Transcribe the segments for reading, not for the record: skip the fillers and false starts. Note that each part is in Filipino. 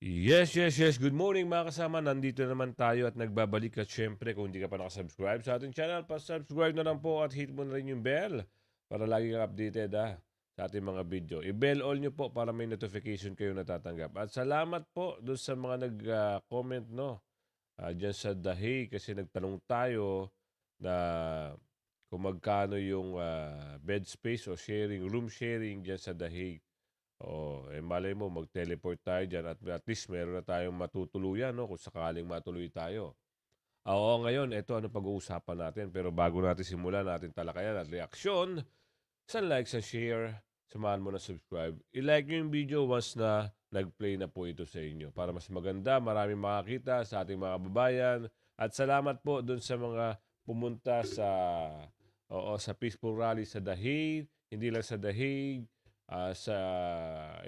Yes. Good morning mga kasama. Nandito naman tayo at nagbabalik at syempre kung hindi ka pa nakasubscribe sa ating channel, pa-subscribe na lang po at hit mo na rin yung bell para lagi kang updated sa ating mga video. I-bell all nyo po para may notification kayo natatanggap. At salamat po doon sa mga nag-comment dyan sa Dahi kasi nagtanong tayo na kung magkano yung bed space o room sharing dyan sa Dahi. Malay mo mag-teleport tayo diyan at least meron na tayong matutuluyan 'no, kung sakaling matuloy tayo. Ngayon eto ano pag-uusapan natin pero bago natin simulan natin talakayan at reaksyon, sa like, sa share, samahan mo na subscribe. I-like niyo yung video once na nag-play na po ito sa inyo para mas maganda, maraming makakita sa ating mga kababayan. At salamat po dun sa mga pumunta sa peaceful rally sa Dahig, hindi lang sa Dahig, sa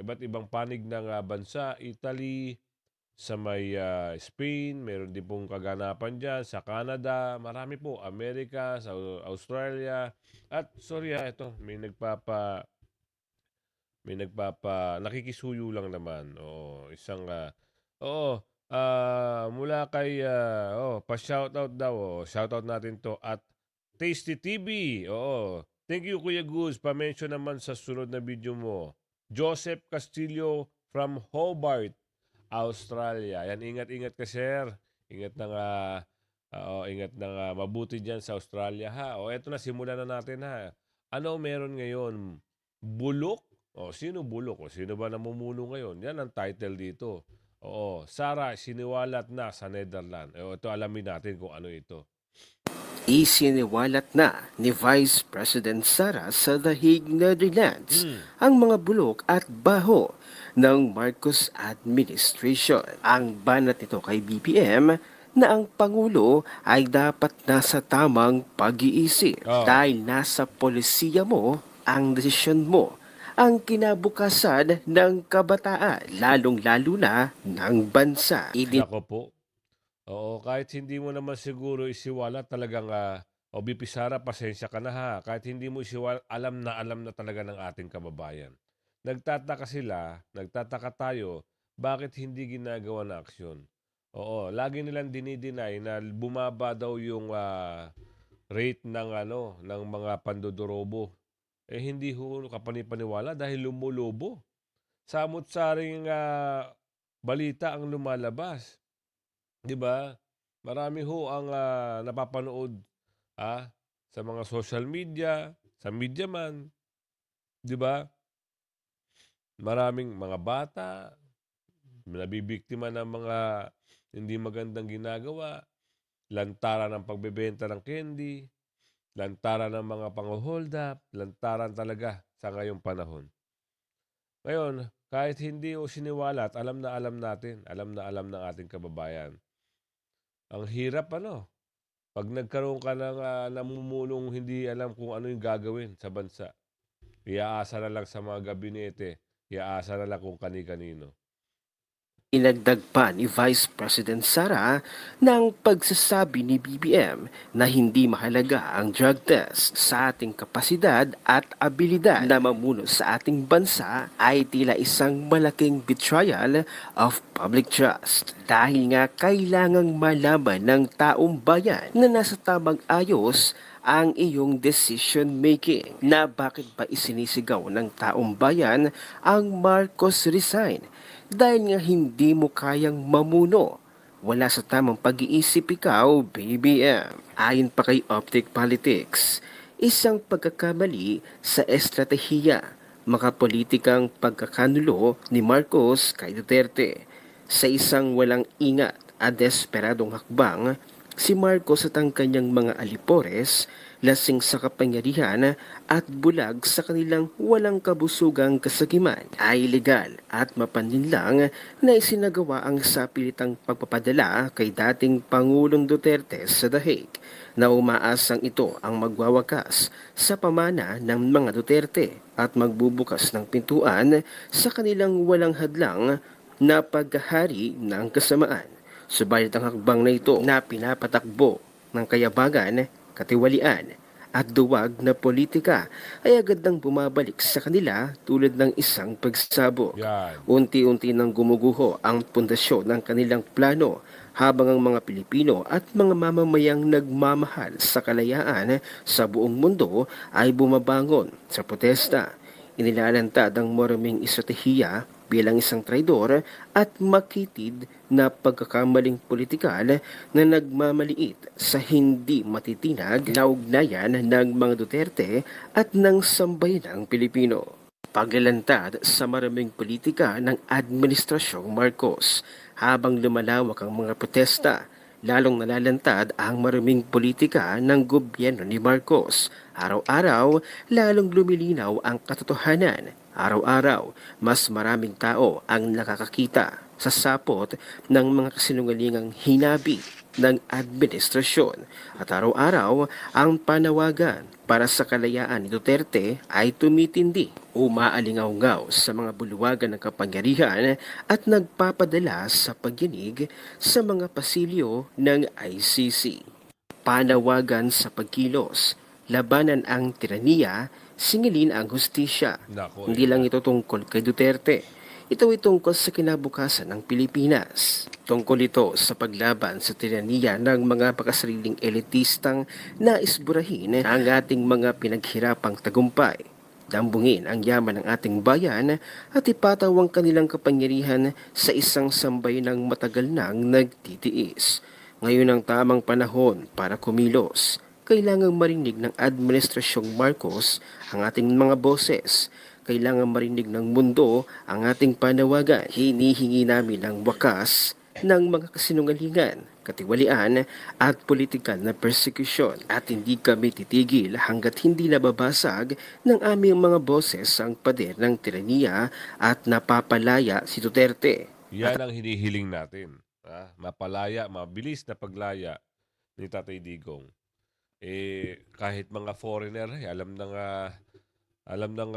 iba't ibang panig ng bansa, Italy, sa may Spain, meron din pong kaganapan dyan, sa Canada, marami po, Amerika, sa Australia, at sorry ito, nakikisuyo lang naman, oo, mula kay, pa-shoutout daw, shoutout natin to at Tasty TV, oo. Thank you, Kuya Gus. Pa-mention naman sa sunod na video mo. Joseph Castillo from Hobart, Australia. Yan, ingat-ingat ka, sir. Ingat na nga, ingat na nga mabuti dyan sa Australia, ha. Eto na, simulan na natin, ha. Ano meron ngayon? Bulok? Sino bulok? Sino ba namumuno ngayon? Yan ang title dito. Sara siniwalat na sa Netherlands. Ito alamin natin kung ano ito. Isiniwalat na ni Vice President Sara sa The Hague, Netherlands ang mga bulok at baho ng Marcos administration. Ang banat nito kay BBM na ang Pangulo ay dapat nasa tamang pag-iisip dahil nasa polisiya mo ang desisyon mo, ang kinabukasan ng kabataan, lalong-lalo na ng bansa. Nako po. Kahit hindi mo naman siguro isiwala talagang, BP Sara, pasensya ka na ha. Kahit hindi mo isiwala, alam na talaga ng ating kababayan. Nagtataka tayo, bakit hindi ginagawa na aksyon? Lagi nilang dinideny na bumaba daw yung rate ng mga pandodorobo. Hindi ho kapanipaniwala dahil lumulobo. Samot-saring balita ang lumalabas. 'Di ba? Marami ho ang napapanood sa mga social media, sa media man, 'di ba? Maraming mga bata nabibiktima ng mga hindi magandang ginagawa, lantaran ng pagbebenta ng candy, lantaran ng mga pangho-hold up, lantaran talaga sa ngayong panahon. Ngayon, kahit hindi o siniwalat, alam na alam natin, alam na alam ng ating kababayan. Ang hirap 'pag nagkaroon ka ng namumulong hindi alam kung ano yung gagawin sa bansa. Iaasa na lang sa mga gabinete, iaasa na lang kung kani-kanino. Inagdag pa ni Vice President Sara ng pagsasabi ni BBM na hindi mahalaga ang drug test sa ating kapasidad at abilidad na mamuno sa ating bansa ay tila isang malaking betrayal of public trust dahil nga kailangang malaman ng taong bayan na nasa tamang ayos ang iyong decision making na bakit ba isinisigaw ng taong bayan ang Marcos resign dahil nga hindi mo kayang mamuno. Wala sa tamang pag-iisip ikaw, BBM. Ayon pa kay Optic Politics, isang pagkakamali sa estratehiya, makapolitikang pagkakanulo ni Marcos kay Duterte. Sa isang walang ingat at desperadong hakbang, si Marcos at ang kanyang mga alipores lasing sa kapangyarihan at bulag sa kanilang walang kabusugang kasagiman ay legal at mapanlinlang na isinagawa ang sapilitang pagpapadala kay dating Pangulong Duterte sa The Hague na umaasang ito ang magwawakas sa pamana ng mga Duterte at magbubukas ng pintuan sa kanilang walang hadlang na paghahari ng kasamaan. Subalit ang hakbang na ito na pinapatakbo ng kayabangan, katiwalian at duwag na politika ay agad nang bumabalik sa kanila tulad ng isang pagsabog. Yan. Unti-unti nang gumuguho ang pundasyon ng kanilang plano habang ang mga Pilipino at mga mamamayang nagmamahal sa kalayaan sa buong mundo ay bumabangon sa protesta. Inilalantad ang maraming estratehiya bilang isang traidor at makitid na pagkakamaling politikal na nagmamaliit sa hindi matitinag na ugnayan ng mga Duterte at ng sambayanang Pilipino. Paglalantad sa maraming politika ng Administrasyong Marcos habang lumalawak ang mga protesta, lalong nalalantad ang maraming politika ng gobyerno ni Marcos. Araw-araw, lalong lumilinaw ang katotohanan. Araw-araw, mas maraming tao ang nakakakita sa sapot ng mga kasinungalingang hinabi ng administrasyon at araw-araw ang panawagan para sa kalayaan ni Duterte ay tumitindi, umaalingaw-ngaw sa mga buluwagan ng kapangyarihan at nagpapadala sa pagyanig sa mga pasilyo ng ICC. Panawagan sa pagkilos, labanan ang tiraniya, singilin ang hustisya. Nako, Hindi lang ito tungkol kay Duterte. Ito ay tungkol sa kinabukasan ng Pilipinas. Tungkol ito sa paglaban sa tiraniya ng mga pakasariling elitistang nais burahin ang ating mga pinaghirapang tagumpay. Dambungin ang yaman ng ating bayan at ipataw ang kanilang kapangyarihan sa isang sambay ng matagal nang nagtitiis. Ngayon ang tamang panahon para kumilos. Kailangang marinig ng Administrasyong Marcos ang ating mga boses. Kailangan marinig ng mundo ang ating panawagan. Hinihingi namin ang wakas ng mga kasinungalingan, katiwalian at politikal na persekusyon at hindi kami titigil hanggat hindi nababasag ng aming mga boses ang pader ng tiraniya at napapalaya si Duterte. Yan ang hinihiling natin. Mapalaya, mabilis na paglaya ni Tatay Digong. Kahit mga foreigner, alam ng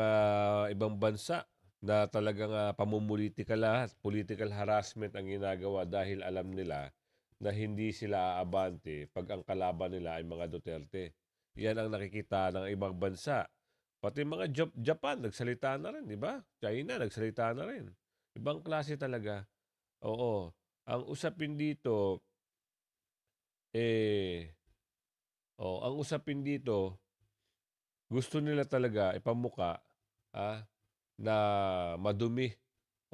ibang bansa na talagang pamumulitika lahat, political harassment ang ginagawa dahil alam nila na hindi sila aabante pag ang kalaban nila ay mga Duterte. Yan ang nakikita ng ibang bansa. Pati mga Japan, nagsalita na rin, di ba? China, nagsalita na rin. Ibang klase talaga. Oo. Ang usapin dito, ang usapin dito, gusto nila talaga ipamuka na madumi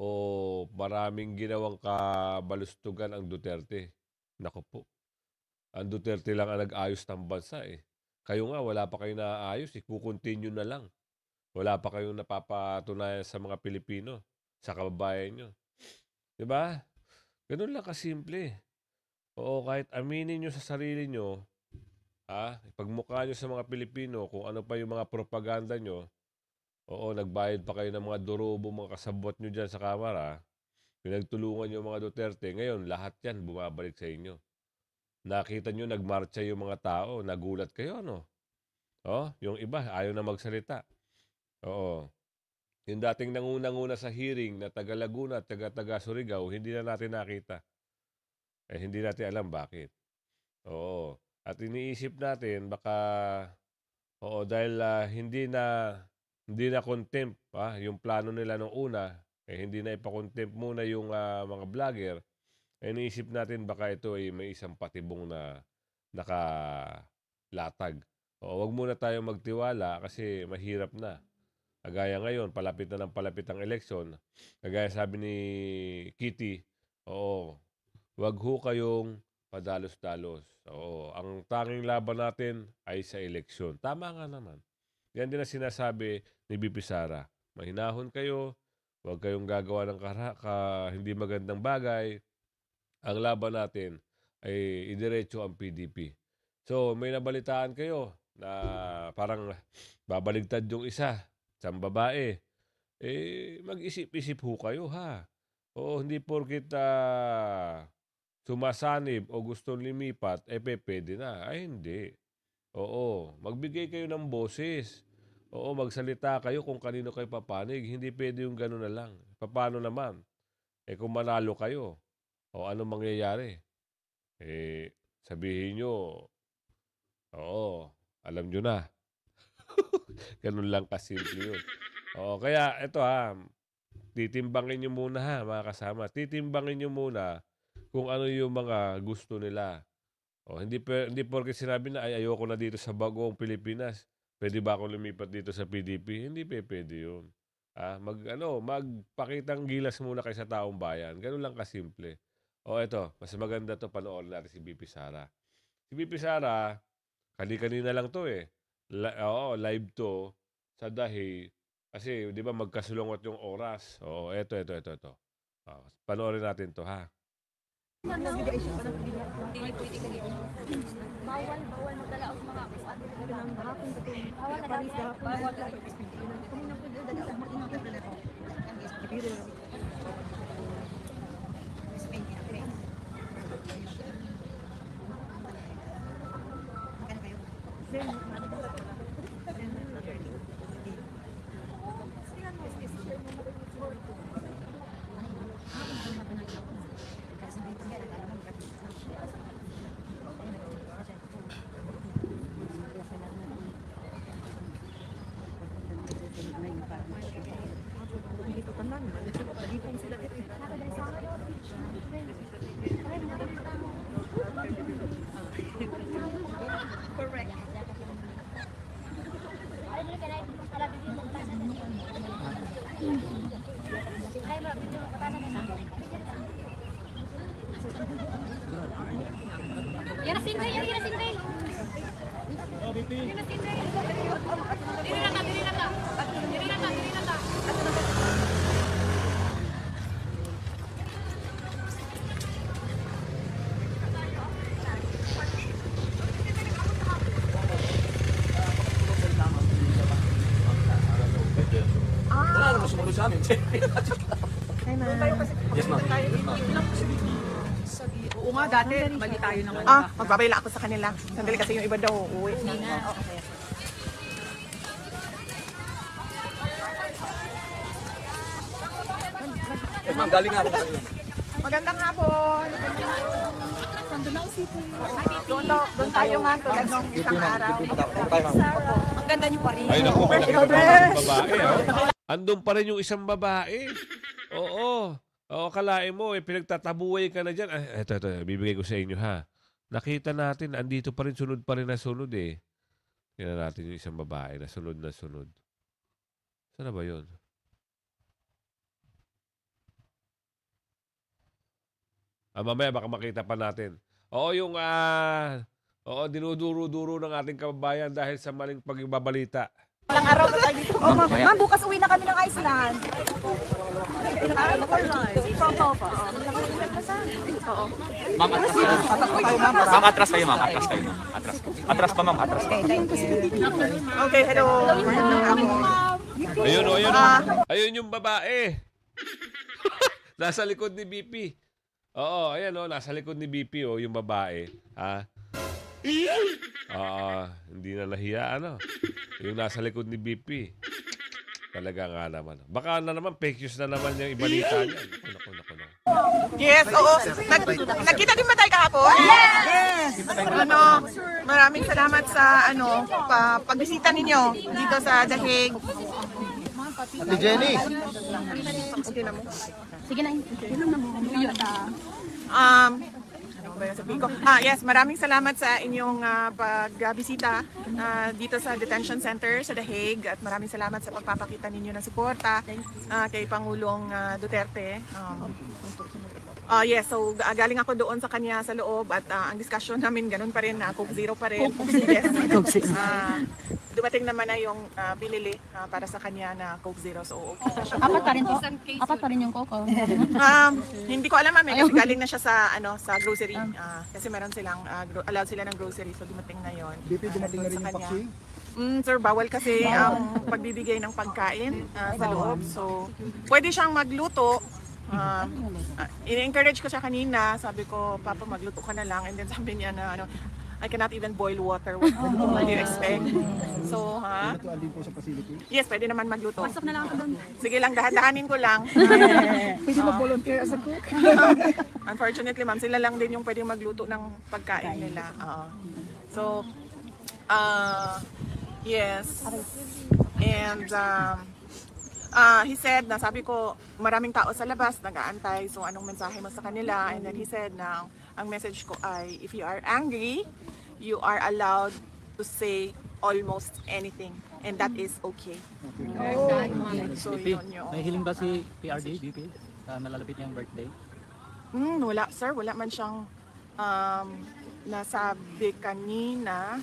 o maraming ginawang kabalustugan ang Duterte. Naku po, ang Duterte lang ang nag-ayos ng bansa eh. Kayo nga, wala pa kayong naaayos, kukontinue na lang. Wala pa kayong napapatunayan sa mga Pilipino, sa kababayan nyo. Diba? Ganun lang kasimple. Oo, kahit aminin nyo sa sarili nyo, ipagmukha nyo sa mga Pilipino kung ano pa yung mga propaganda nyo, oo, nagbayad pa kayo ng mga durobo, mga kasabot nyo dyan sa kamara, pinagtulungan nyo mga Duterte, ngayon lahat yan bumabalik sa inyo. Nakita nyo, nagmarcha yung mga tao, nagulat kayo, ano? Yung iba, ayaw na magsalita. Oo. Yung dating nanguna-nguna sa hearing na taga Laguna at taga Surigao, hindi na natin nakita. Hindi natin alam bakit. Oo. At iniisip natin, baka, dahil hindi na contempt, yung plano nila nung una, hindi na ipakontempt muna yung mga vlogger, iniisip natin baka ito ay may isang patibong na nakalatag. Wag muna tayo magtiwala kasi mahirap na. Kagaya ngayon, palapit na ng palapit ang eleksyon. Kagaya sabi ni Kitty, wag ho kayong padalos-dalos. Ang tanging laban natin ay sa eleksyon. Tama nga naman. Yan din ang sinasabi ni BP Sara. Mahinahon kayo, huwag kayong gagawa ng hindi magandang bagay. Ang laban natin ay idiretso ang PDP. So, may nabalitaan kayo na parang babaligtad yung isa, isang babae. Mag-isip-isip ho kayo, ha? Hindi porkit sumasanib o gustong lumipat, pwede na. Ay, hindi. Magbigay kayo ng boses. Magsalita kayo kung kanino kayo papanig. Hindi pwede yung gano'n na lang. Paano naman? Kung manalo kayo, ano mangyayari? Sabihin nyo, Alam nyo na. Ganun lang kasimple yun. Oo, kaya ito titimbangin nyo muna mga kasama. Titimbangin nyo muna kung ano yung mga gusto nila. Hindi porke sinabi na ay ayoko na dito sa bagong Pilipinas. Pwede ba akong lumipat dito sa PDP? Hindi pwede yun. Magpakitang gilas muna kayo sa taong bayan. Ganun lang kasimple. Ito, mas maganda to panoorin natin si BP Sara. Si BP Sara, kanina lang to eh. Live to sa Dahig. Kasi, di ba, magkasulungot yung oras. Ito. Panoorin natin to, ha? Bawal magdala og mga kuan ng hapon sa tuig. Bawal na bawal. Kung na pud dala sa mga correct. Yan na singay. Dili na ka. Yes, ma'am. Oo nga, dati, mali tayo naman. Magbabayla ako sa kanila. Sandali kasi yung iba daw uuwi. Yes, ma'am. Galing nga ako sa kanila. Magandang hapon. Doon tayo nga tulad ng isang araw. Ang ganda niyo pa rin. Ay, naku, may nakita pa isang babae. Andun pa rin yung isang babae. Oo, kalain mo, pinagtatabuhay ka na dyan. Ito, bibigay ko sa inyo, ha. Nakita natin, andito pa rin, sunod pa rin na sunod, eh. Tingnan natin yung isang babae na sunod. Saan na ba yun? Mamaya, baka makita pa natin. Dinuduro-duro ng ating kababayan dahil sa maling pagbabalita. Ilang araw na tayo dito. Ma'am, bukas uwi na kami ng Iceland. Ilang araw na tayo. Ma'am, atras kayo, ma'am. Atras pa, ma'am. Atras pa. Okay, hello. Ayun. Ayun yung babae. Nasa likod ni BP. Nasa likod ni BP, yung babae. Hindi na nahiya, yung nasa likod ni BP. Talaga nga naman. Baka naman, fake news na naman yung ibalita niya. Naku. Yes, oo. Nagkita din ba tayo kahapon? Yes! Maraming salamat sa pagbisita ninyo dito sa Dahig. Ate Jenny. Okay na mo. Sige na. Yes, maraming salamat sa inyong pagbisita dito sa detention center sa Dahig at maraming salamat sa pagpapakita ninyo ng suporta kay Pangulong Duterte. Yes, so galing ako doon sa kanya sa loob at ang discussion namin ganun pa rin, Coke Zero pa rin. Yes. Dumating naman na yung binili para sa kanya na Coke Zero. So okay na siya. Apat pa rin yung Coco. Hindi ko alam, ma'am, kasi galing na siya sa grocery. Kasi meron silang allowed sila ng grocery, so dumating na yon. BP, dumating na rin yung paksi? Sir, bawal kasi ang pagbibigay ng pagkain sa loob. So pwede siyang magluto. In-encourage ko siya kanina, sabi ko, Papa, magluto ka na lang. And then sabi niya na I cannot even boil water. What do you expect? So, Natuan din po sa facility? yes, pwede naman magluto. Pasok na lang ako doon. Sige lang, dahan-dahanin ko lang. Pwede mag-volunteer as a cook? Unfortunately, ma'am, sila lang din yung pwedeng magluto ng pagkain nila. So, Yes. And he said na sabi ko maraming tao sa labas nag-aantay, so anong mensahe mo sa kanila? And then he said na ang message ko ay if you are angry, you are allowed to say almost anything and that is okay. So yun yung May hiling ba si PRD, VP? Nalalapit niyang birthday? wala sir, wala man siyang nasabi kanina.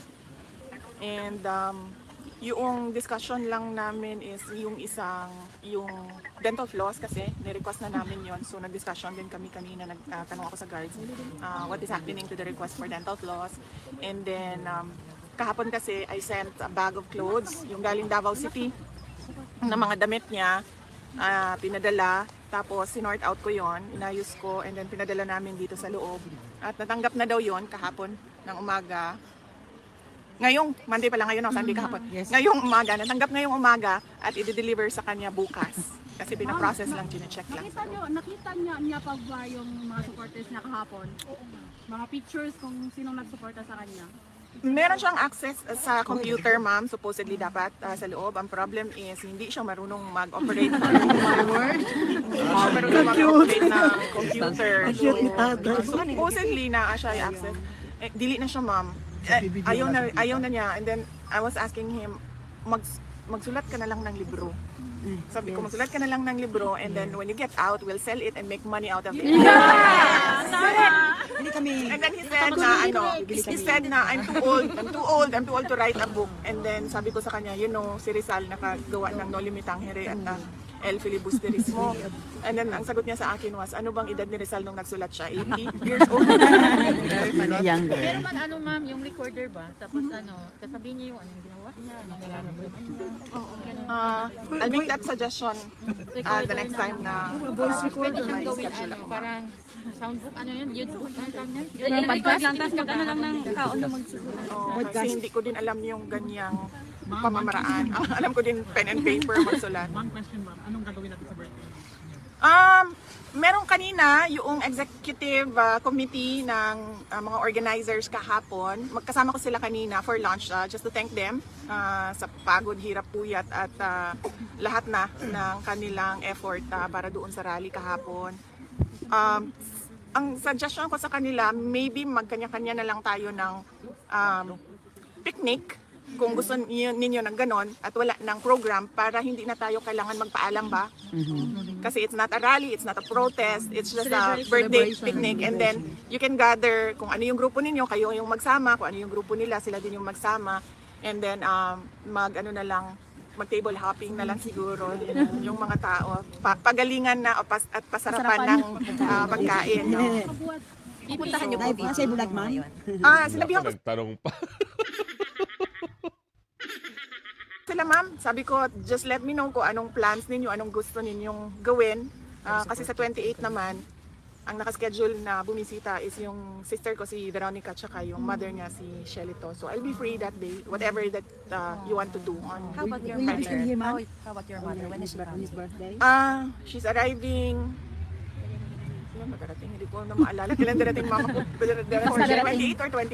And yung discussion lang namin is yung dental floss kasi ni-request na namin yon. So nag-discussion din kami kanina, nagtanong ako sa guards what is happening to the request for dental floss. And then kahapon kasi I sent a bag of clothes, yung galing Davao City na mga damit niya, pinadala. Tapos sinort out ko yon, inayos ko, and then pinadala namin dito sa loob. At natanggap na daw yon kahapon ng umaga. Ngayong, Monday pala ngayon, Sunday kahapon. Ngayong umaga, natanggap ngayong umaga at i-deliver sa kanya bukas. Kasi pinaprocess lang, chine-check lang. Nakita niya pa ba yung mga supporters niya kahapon? Mga pictures kung sinong nagsuporta sa kanya? Meron siyang access sa computer, ma'am, supposedly dapat sa loob. Ang problem is, hindi siya marunong mag-operate ng mag-operate ng computer. So, supposedly na siya yung access. Dili na siya, ma'am. Ayaw na niya. And then, I was asking him, magsulat ka na lang ng libro. Sabi ko, magsulat ka na lang ng libro, and then when you get out, we'll sell it and make money out of it. And then he said na I'm too old to write a book. And then sabi ko sa kanya, si Rizal nakagawa ng No Limitang Here at El Filibusterismo. And then ang sagot niya sa akin was, ano bang edad ni Rizal nung nagsulat siya? 80 years old. Pero ma'am, yung recorder ba? Tapos kasabihin niya yung ginawa niya, I'll make that suggestion the next time na pwede siyang gawin parang soundbook, YouTube, yung podcast lang, tapos mag-ano lang ng kaon na magsusulat. Kasi hindi ko din alam yung ganyang pamamaraan. Alam ko din pen and paper magsulat. One question, ma'am. Anong gagawin natin sa birthday? Merong kanina yung executive committee ng mga organizers kahapon. Magkasama ko sila kanina for lunch just to thank them sa pagod, hirap, puyat at lahat na ng kanilang effort para doon sa rally kahapon. Ang suggestion ko sa kanila, maybe magkanya-kanya na lang tayo ng picnic kung gusto ninyo ng ganon at wala ng program para hindi na tayo kailangan magpaalam ba? Kasi it's not a rally, it's not a protest, it's just a birthday picnic, and then you can gather kung ano yung grupo ninyo, kayo yung magsama, kung ano yung grupo nila, sila din yung magsama, and then mag-table hopping na lang siguro yung mga tao, pagalingan na at pasarapan ng pagkain. No? Pupuntahan niyo po Nasa bulag, ma'am? Sinabihan ko Nagtanong pa. sila, ma'am. Sabi ko, just let me know kung anong plans ninyo, anong gusto ninyong gawin. Kasi sa 28 naman, ang nakaschedule na bumisita is yung sister ko si Veronica tsaka yung mother niya si Shelito. So I'll be free that day, whatever that you want to do on. How about your mother? How about your mother? When is his birthday? She's arriving. Kailan ba darating? Hindi ko na maalala. Kailan darating mama ko? 28 or 29?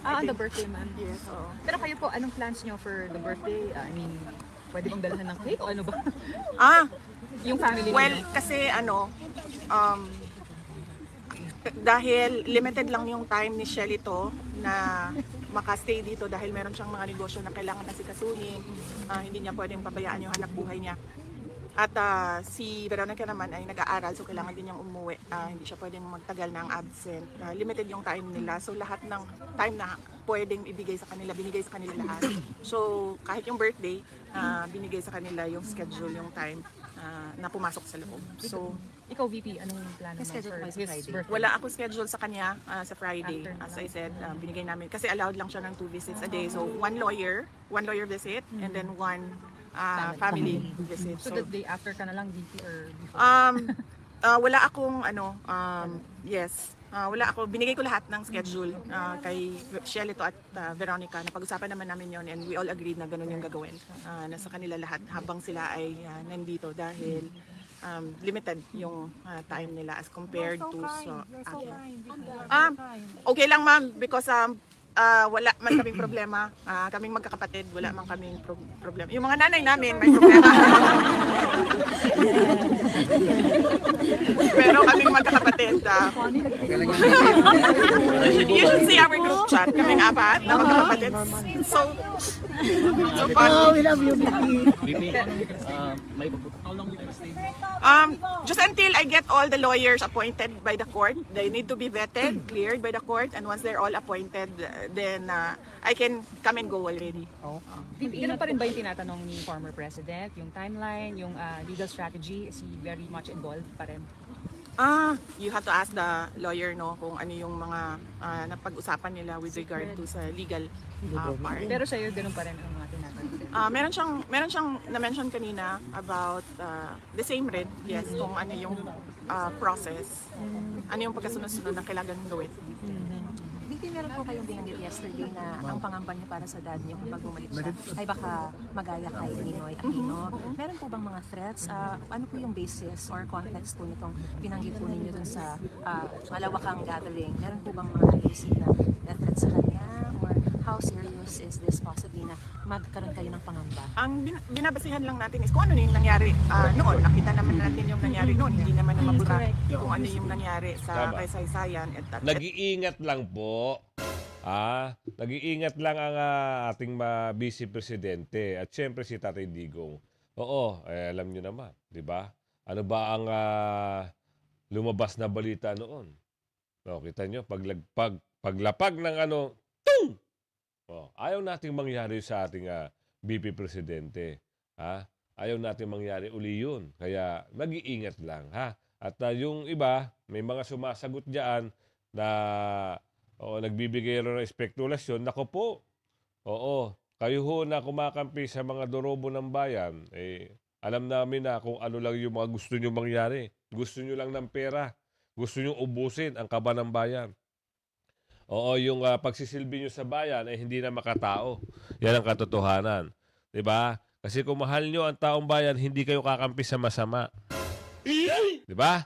On the birthday, ma'am. Yes, oo. Pero kayo po, anong plans nyo for the birthday? I mean, pwede bang dalahan ng cake o ano ba? Yung family Well, niyo? kasi dahil limited lang yung time ni Shelito na makastay dito dahil meron siyang mga negosyo na kailangan asikasuhin. Hindi niya pwedeng pabayaan yung hanap buhay niya. At si Veronica naman ay nag-aaral, so kailangan din niyang umuwi. Hindi siya pwedeng magtagal ng absent. Limited yung time nila, so lahat ng time na pwedeng ibigay sa kanila, binigay sa kanila lahat. So kahit yung birthday, binigay sa kanila yung schedule, yung time na pumasok sa loob. So Ikaw, VP, anong plan mo for his birthday? wala ako schedule sa kanya sa Friday. As I said, binigay namin kasi allowed lang siya ng 2 visits a day. So one lawyer visit, and then one family visit. So the day after ka na lang, VP, or before? Wala akong wala ako. Binigay ko lahat ng schedule kay Shelito at Veronica. Napag-usapan naman namin yon, and we all agreed na ganun yung gagawin. Nasa kanila lahat habang sila ay nandito dahil limited yung time nila as compared to sa akin. Okay lang, ma'am, because wala man kaming problema. Kaming magkakapatid, wala man kaming problema. Yung mga nanay namin may problema. Pero kaming magkakapatid. You should see our group chat. Kaming apat na magkakapatid. So fun. we love you, VP, may pagputok. How long will you stay? Just until I get all the lawyers appointed by the court. They need to be vetted, cleared by the court, and once they're all appointed, then I can come and go already. Ganun pa rin ba yung tinatanong ni former president? Yung timeline, yung legal strategy, is he very much involved pa rin? You have to ask the lawyer no kung ano yung mga napag-usapan nila with regard to sa legal part. Pero sa'yo, ganun pa rin ang mga tinatanong. Meron siyang na-mention kanina about the same red, yes, kung ano yung process, ano yung pagkasunod-sunod na kailangan gawin. Hindi meron po kayong binanggit yesterday na ang pangamba niyo para sa dad niyo kapag bumalik siya ay baka magaya kay Ninoy Aquino. Meron po bang mga threats? Ano po yung basis or context po nitong binanggit po ninyo dun sa malawakang gathering? Meron po bang mga IAC na threats sa kanya? Or how serious is this possibly na magkaroon kayo ng pangamba? Ang binabasihan lang natin is kung ano yung nangyari noon. Nakita naman natin yung nangyari noon. Hindi naman mabura kung ano yung nangyari sa kasaysayan. Nag-iingat lang po. Nag-iingat lang ang ating Vice Presidente at syempre si Tatay Digong. Oo, alam niyo naman, 'di ba? Ano ba ang lumabas na balita noon? No, kita niyo paglapag ng ano, tung! Ayaw nating mangyari sa ating VP Presidente. Ayaw nating mangyari uli yun. Kaya mag-iingat lang. At yung iba, may mga sumasagot diyan na nagbibigay rin ng spekulasyon. Nako po, kayo ho na kumakampi sa mga dorobo ng bayan, alam namin na kung ano lang yung mga gusto nyo mangyari. Gusto nyo lang ng pera. Gusto nyo ubusin ang kaba ng bayan. Yung pagsisilbi nyo sa bayan ay hindi na makatao. Yan ang katotohanan. Diba? Kasi kung mahal nyo ang taong bayan, hindi kayo kakampi sa masama. Diba?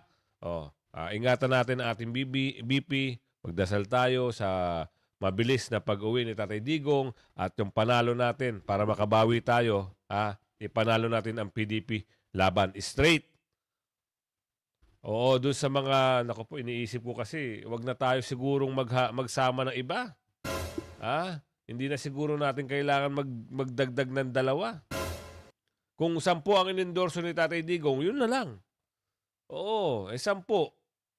Ingatan natin ang ating BP. Magdasal tayo sa mabilis na pag-uwi ni Tatay Digong at yung panalo natin para makabawi tayo, ipanalo natin ang PDP laban straight. Doon sa mga, naku po, iniisip ko kasi, wag na tayo sigurong magsama ng iba. Hindi na siguro natin kailangan magdagdag ng 2. Kung 10 ang inendorso ni Tatay Digong, yun na lang. 10.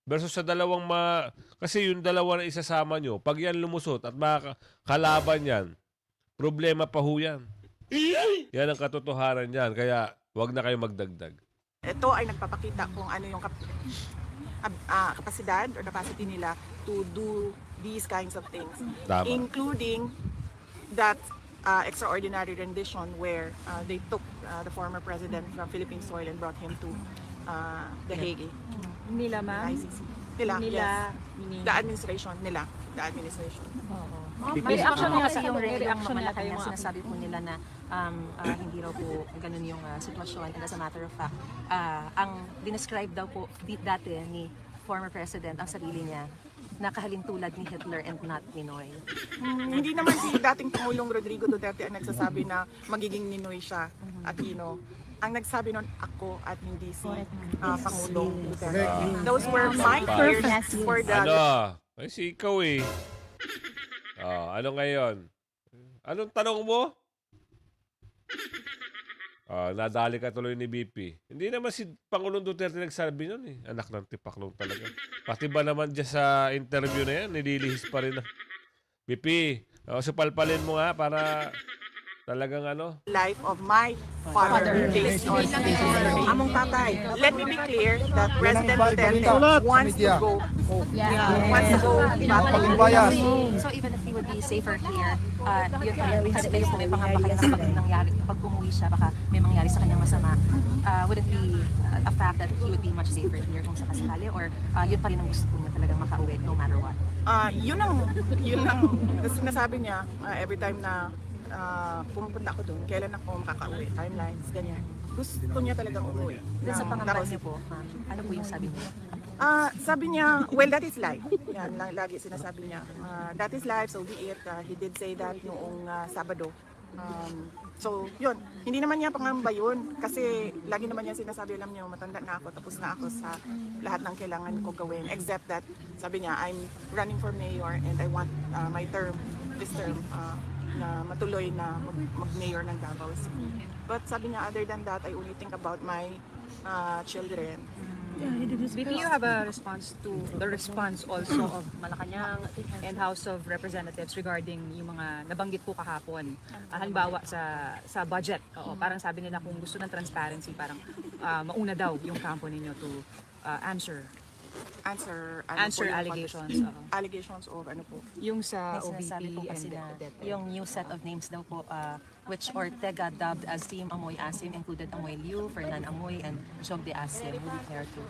Versus sa 2 kasi yung 2 na isasama nyo, pag yan lumusot at makakalaban yan, problema pa ho yan. Yan ang katotohanan yan. Kaya wag na kayo magdagdag. Ito ay nagpapakita kung ano yung kapasidad or capacity nila to do these kinds of things. Tama. Including that extraordinary rendition where they took the former president from Philippine soil and brought him to The Hague. Nila, ma'am? ICC. Nila, yes. The administration. May reaction na kasi yung Malacanang na sinasabi po nila na hindi raw po ganun yung sitwasyon. And as a matter of fact, ang dinescribe daw po dati ni former president ang sarili niya na kahalintulad ni Hitler and not Ninoy. Hindi naman si dating Pangulong Rodrigo Duterte ang nagsasabi na magiging Ninoy siya at ang nagsabi nun ako at hindi si Pangulong Duterte. Those were my fears for the... Si ikaw ano ngayon? Anong tanong mo? Nadali ka tuloy ni BP. Hindi naman si Pangulong Duterte nagsabi nun Anak ng tipaklong talaga. Pati ba naman dyan sa interview na yan, nililihis pa rin. BP, supalpalin mo nga para talagang life of my father based on among tatay. Let me be clear that President Duterte wants to go back. So even if he would be safer here, yun kasi kayo po may pangamba kayo na pag nangyari, pag umuwi siya, baka may mangyari sa kanyang masama. Would it be a fact that he would be much safer here kung sakasakali, or yun pa rin ang gusto niya talagang makauwi no matter what? Yun ang sinasabi niya every time na pumupunta ako doon, kailan ako makakauwi, timelines, ganyan. Gusto niya talagang umuwi. Sa pangamba niyo po, ano po yung sabi niya? Sabi niya, well, that is life. Yan lang lagi sinasabi niya. That is life, so be it. He did say that noong Sabado. So, yun. Hindi naman niya pangamba yun. Kasi lagi naman niya sinasabi, alam niyo, matanda na ako, tapos na ako sa lahat ng kailangan ko gawin. Except that, sabi niya, I'm running for mayor and I want my term, this term, na matuloy na mag-mayor ng Davao City. But sabi niya, other than that, I only think about my children. VP, you have a response to the response also of Malacanang and House of Representatives regarding yung mga nabanggit po kahapon. Halimbawa sa budget. Parang sabi nila kung gusto ng transparency, parang mauna daw yung kampo ninyo to answer allegations. Allegations of ano po? Yung sa May sinasabi po OVP kasi and na DepEd. yung new set of names daw po, which Ortega dubbed as Team Amoy Asim, included Amoy Liu, Fernan Amoy, and Jog de Asim. Would you care to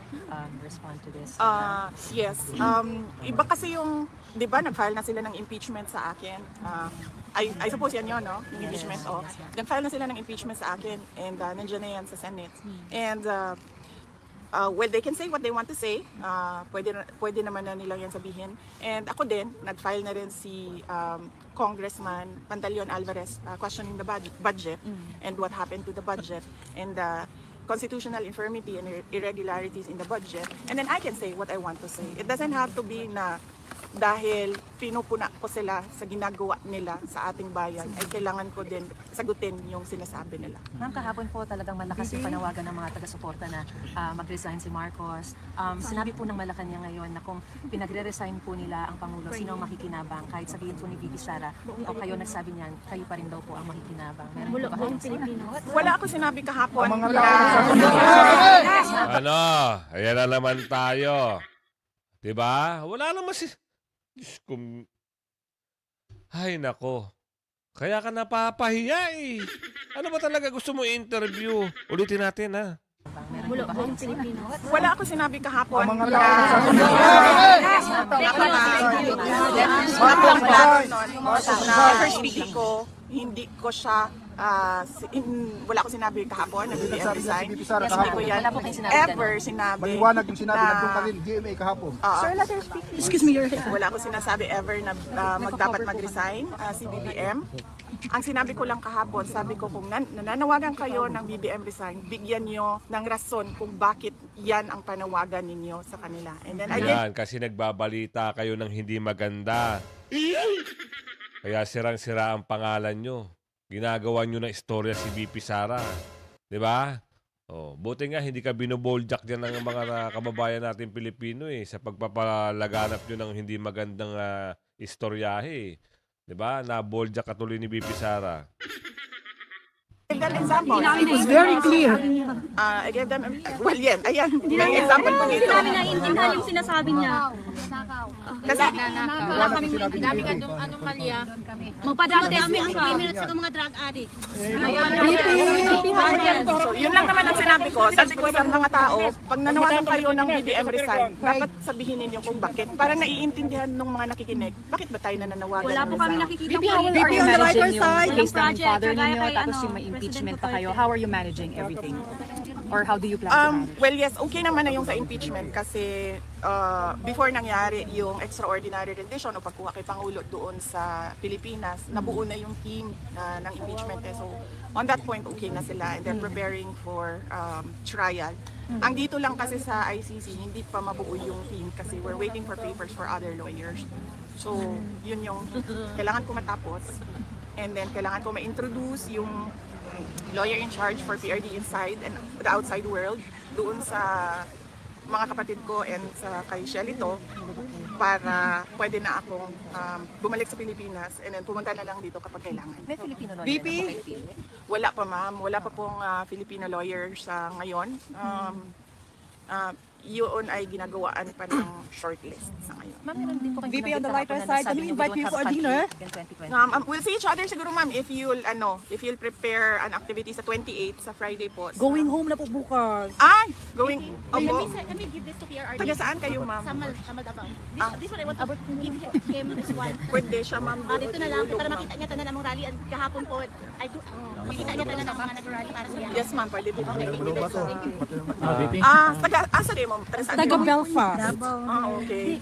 respond to this? Yes. Iba kasi yung, di ba, nag-file na sila ng impeachment sa akin. I suppose yan yun, no? Yung impeachment. Nag-file na sila ng impeachment sa akin and nandiyan na yan sa Senate. And well, they can say what they want to say. Pwede naman na nilang yan sabihin. And ako din, nag-file na rin si Congressman Pantaleon Alvarez questioning the budget and what happened to the budget and constitutional infirmity and irregularities in the budget. And then I can say what I want to say. It doesn't have to be na dahil pinupuna ko sila sa ginagawa nila sa ating bayan, ay kailangan ko din sagutin yung sinasabi nila. Ma'am, kahapon po talagang malakas yung panawagan ng mga taga-suporta na mag-resign si Marcos. Sinabi po ng Malacanang ngayon na kung pinagre-resign po nila ang Pangulo, sino ang makikinabang? Kahit sabihin po ni VP Sara, o kayo nagsabi niyan, kayo pa rin daw po ang makikinabang. Meron po ba kayong Pilipino? Wala ako sinabi kahapon na... Ano? Ayan na naman tayo. Diba? Wala naman si... Diyos ko. Ay, nako. Kaya ka napapahiya eh. Ano ba talaga gusto mo i-interview? Ulitin natin, ha? Meron po ba kayong Pilipino? Wala ako sinabi kahapon na... First meeting ko, hindi ko siya... wala ko sinabi kahapon na BBM resign. Hindi ko yan ever sinabi. Maliwanag yung sinabi na doon ka rin, GMA kahapon. Excuse me, wala ko sinasabi ever na dapat mag-resign si BBM. Ang sinabi ko lang kahapon, sabi ko kung nananawagan kayo ng BBM resign, bigyan nyo ng rason kung bakit yan ang panawagan ninyo sa kanila. And then Yan, kasi nagbabalita kayo ng hindi maganda. Kaya sirang-sira ang pangalan nyo. Ginagawa nyo na istorya si VP Sara. Diba? Buti nga hindi ka binoboljak dyan ng mga kababayan natin Pilipino sa pagpapalaganap nyo ng hindi magandang istoryahe. Diba? Naboljak ka tuloy ni VP Sara. example. It's very clear. I gave them, well, yan, ayan, may example po dito. Hindi namin naiintindihan yung sinasabi niya. Kasi, Wala kaming dami ka doon, anomalya. Magpa-drug test mo ang email sa mga drug addict. so, yun lang naman ang sinabi ko. Sabi ko sa mga tao, pag nanawagan kayo ng BBM resign, dapat sabihin ninyo kung bakit. Para naiintindihan ng mga nakikinig, bakit ba tayo nananawagan Wala ng po kami resign? nakikita VP, how are you managing yung case ng father ninyo, tapos yung may impeachment pa kayo? How are you managing everything? Or how do you plan to manage? Well, yes, okay naman na yung sa impeachment kasi before nangyari yung extraordinary rendition o pagkuha kay Pangulo doon sa Pilipinas, nabuo na yung team ng impeachment. So, on that point, okay na sila and they're preparing for trial. Ang dito lang kasi sa ICC, hindi pa mabuo yung team kasi we're waiting for papers for other lawyers. So, yun yung kailangan ko matapos. And then, kailangan ko ma-introduce yung lawyer in charge for PRD inside and the outside world doon sa mga kapatid ko and sa kay Shelito para pwede na akong bumalik sa Pilipinas and then pumunta na lang dito kapag kailangan. May Filipino lawyer VP? na po kayo? Wala pa ma'am, wala pa pong Filipino lawyer sa ngayon. Yun ay ginagawaan pa ng shortlist sa ngayon. Ma'am, meron din po kayo VP, on the ginagit lighter kahapon na side, nasabi can we niyo invite don't you have for a fatigue dinner? in 2020. We'll see each other siguro ma'am if you'll prepare an activity sa 28 sa Friday po. Going home na po bukas. Ay! Going... Opo. Let me give this to PRRD. Taga saan kayo ma'am? Sa Malabang. This one I want to give him this one. Pwede siya ma'am. Dito na lang para makita niya tanan ang rally at kahapon po makita niya tanan ang mga nag-rally para sa Yes ma'am, pwede po. VP. Taga asa rin mo? Taga Belfast. Okay.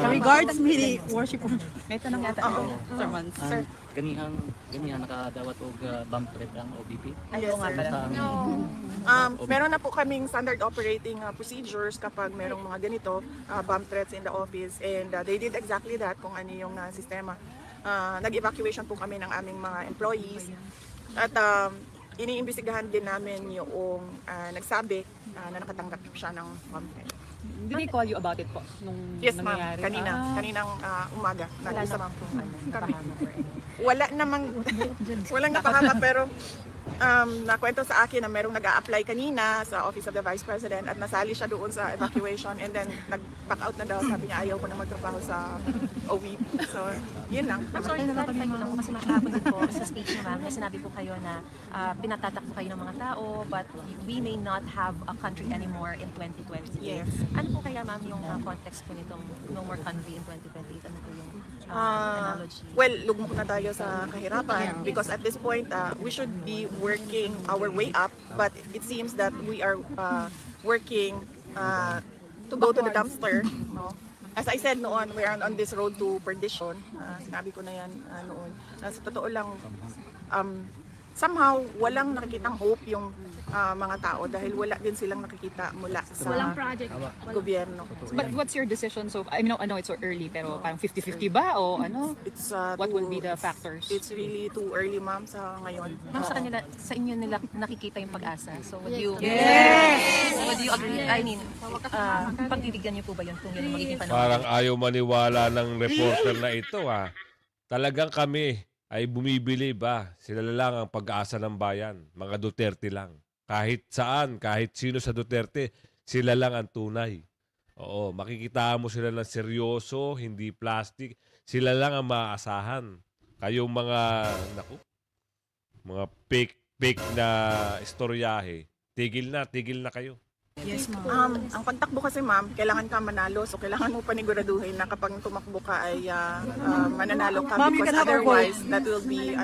Regards, mini worship. May tanong yata Oo. sermons. Sir. Ganihang nakadawat og bump trip ang OBP. Yes, sir. Meron na po kaming standard operating procedures kapag merong mga ganito, bomb threats in the office, and they did exactly that kung ano yung sistema. Nag-evacuation po kami ng aming mga employees at iniimbestigahan din namin yung nagsabi na nakatanggap siya ng bomb threat. Did they call you about it po nung Yes, ma'am. nangyayari? Kaninang umaga. Wala Nag-usap naman po kami. napahama or anything. Wala namang, walang napahama, pero nakwento sa akin na merong nag-a-apply kanina sa Office of the Vice President at nasali siya doon sa evacuation, and then nag-back out na daw. Sabi niya ayaw ko na magtrabaho sa OVP. So, yun lang. I'm sorry, clarify ko lang po kasi nakahapon din po sa speech niyo, ma'am, na sinabi po kayo na pinatatakbo kayo ng mga tao, but we may not have a country anymore in 2028. Yes. Ano po kaya, ma'am, yung context po nitong no more country in 2028? Ano po yung analogy? Well, lugmok na tayo sa kahirapan because at this point, we should be working our way up, but it seems that we are working to go to the dumpster. No? As I said noon, we are on this road to perdition. Sinabi ko na yan noon. Sa totoo lang, somehow walang nakikitang hope yung mga tao dahil wala din silang nakikita mula sa Walang project. gobyerno. But what's your decision? So, I know it's so early, pero parang 50-50 ba? O ano? It's, What will be the factors? It's really too early, ma'am, sa ngayon. Ma'am, sa inyo nila nakikita yung pag-asa. So would you would you agree? I mean, pagbibigyan niyo po ba yun kung yun ang magiging panahon? Parang ayaw maniwala ng reporter na ito ha. Talagang kami ay bumibili ba? Sila lang ang pag-asa ng bayan. Mga Duterte lang. Kahit saan, kahit sino sa Duterte, sila lang ang tunay. Oo, makikita mo sila ng seryoso, hindi plastic. Sila lang ang maaasahan. Kayong mga, mga fake na istoryahe, tigil na kayo. Yes, ma'am. Ang pagtakbo kasi, ma'am, kailangan ka manalo. So, kailangan mo paniguraduhin na kapag tumakbo ka ay mananalo ka. Ma'am, you Because can have our vote. otherwise, that will be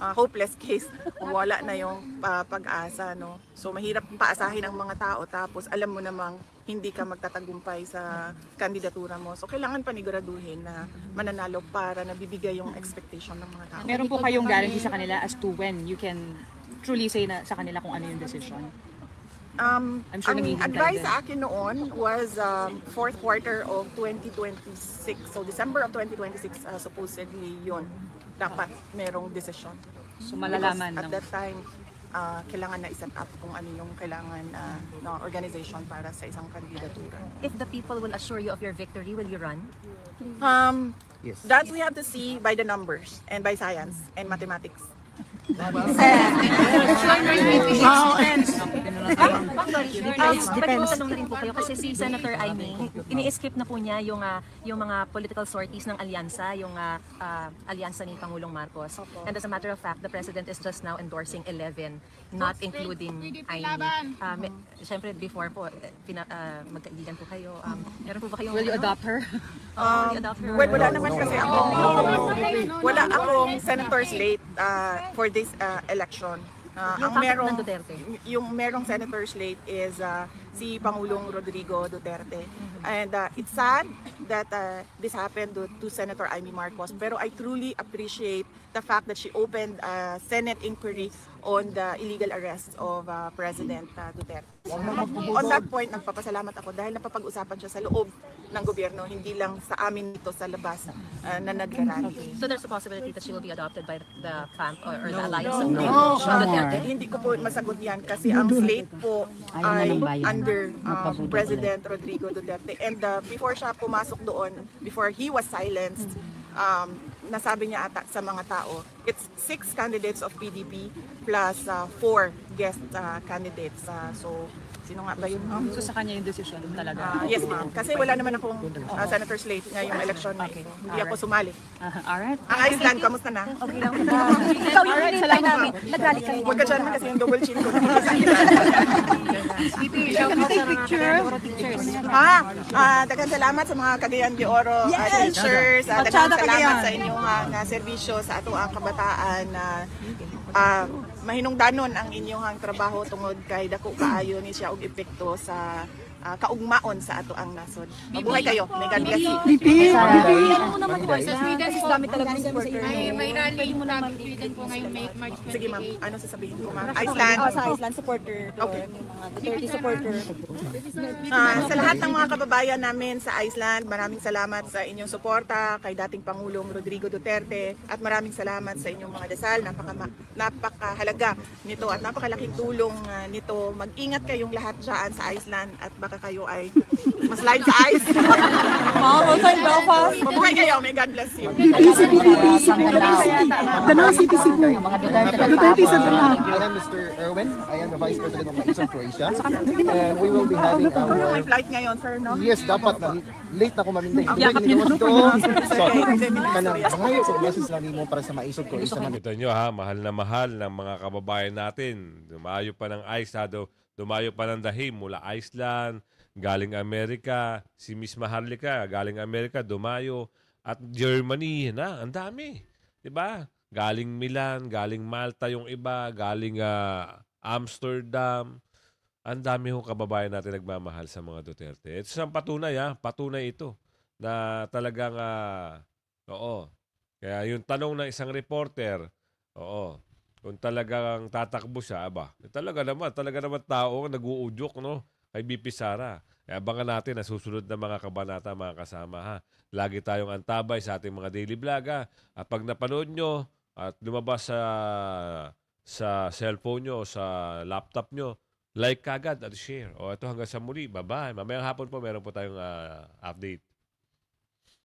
hopeless case. Wala na yung pag-asa. No? So, mahirap paasahin ang mga tao. Tapos, alam mo namang hindi ka magtatagumpay sa kandidatura mo. So, kailangan paniguraduhin na mananalo para nabibigay yung expectation ng mga tao. Meron po kayong guarantee sa kanila as to when you can truly say na sa kanila kung ano yung decision? I'm sure Ang naghihintay advice din. sa akin noon was fourth quarter of 2026. So December of 2026 supposedly yun. Dapat merong decision. So malalaman Because at ng... that time, kailangan na i-set up kung ano yung kailangan na organization para sa isang kandidatura. If the people will assure you of your victory, will you run? That we have to see by the numbers and by science and mathematics. Pagkatanong na rin po kayo kasi si Senator Amy, ini-skip na po niya yung mga political sorties ng alyansa, yung alyansa ni Pangulong Marcos. And as a matter of fact, the President is just now endorsing 11, not including Amy. Siyempre, before po, magkaibigan po kayo. Meron po ba kayong... Will you adopt her? Will you adopt her? Well, wala naman kasi wala akong senator slate for this election. Yung packet ng Duterte. Yung merong senator slate is si Pangulong Rodrigo Duterte. And it's sad that this happened to Senator Amy Marcos, pero I truly appreciate the fact that she opened a Senate inquiry on the illegal arrest of President Duterte. On that point, nagpapasalamat ako dahil napapag-usapan siya sa loob ng gobyerno, hindi lang sa amin dito sa labas na nag-rally. So there's a possibility that she will be adopted by the FAMP or the alliance of Duterte. Hindi ko po masagot yan kasi ang slate po ay under President Rodrigo Duterte. And before siya pumasok doon, before he was silenced, nasabi niya ata sa mga tao, it's 6 candidates of PDP plus 4 guest candidates. So, sino nga ba yun? So sa kanya yung decision talaga? Yes, ma'am. Kasi wala naman akong senator slate ngayong election na ito. Hindi ako sumali. Alright. Ang Iceland, kamusta na? Okay lang. Ikaw yung hinintay namin. Nag-rally kayo. Huwag ka dyan man kasi yung double chin ko. Daghang salamat sa mga Cagayan de Oro teachers. Daghang salamat sa inyong serbisyo sa ato ang kabataan na mahinungdanon ang inyong trabaho tungod kay dako kaayo ni siya og epekto sa kaugmaon sa ato ang nasod. Mabuhay kayo. May God bless you. Ano naman po sa Sweden po? Dami talaga ng supporter. May rally po namin Sweden po ngayong March 28. Sige ma'am, ano sasabihin ko ma'am? Iceland. Sa Iceland supporter. Okay. Yung mga Duterte supporter. Sa lahat ng mga kababayan namin sa Iceland, maraming salamat sa inyong suporta kay dating Pangulong Rodrigo Duterte at maraming salamat sa inyong mga dasal. Napakahalaga nito at napakalaking tulong nito. Mag-ingat kayong lahat dyan sa Iceland at baka kayo ay maslide sa ice. Mabuhay kayo. May God bless you. Danang City Cebu. Duterte sa Danang. I am Mr. Erwin. I am the Vice President of Maison Croatia. And we will be having our... May flight ngayon, sir, no? Yes, dapat na. Late na ko maminday. Yakap Hindi niyo ko So, na. kanang sa message lang mo para sa Maison Croatia. Kita nyo ha, mahal ng mga kababayan natin. Dumayo pa ng dumayo pa ng dahim mula Iceland, galing Amerika, si Miss Maharlika, galing Amerika, dumayo, at Germany, na, ang dami. Diba? Galing Milan, galing Malta yung iba, galing Amsterdam. Ang dami hong kababayan natin nagmamahal sa mga Duterte. Ito isang patunay, patunay ito na talagang, oo. Kaya yung tanong ng isang reporter, oo, kung talagang tatakbo siya, talaga naman tao nag-uudyok, no, kay BP Sara. Kaya abangan natin na susunod na mga kabanata, mga kasama, ha. Lagi tayong antabay sa ating mga daily vlog, ha. At pag napanood nyo at lumabas sa cellphone nyo o sa laptop nyo, like kagad at share. O ito hanggang sa muli. Bye-bye. Mamayang hapon po meron po tayong update.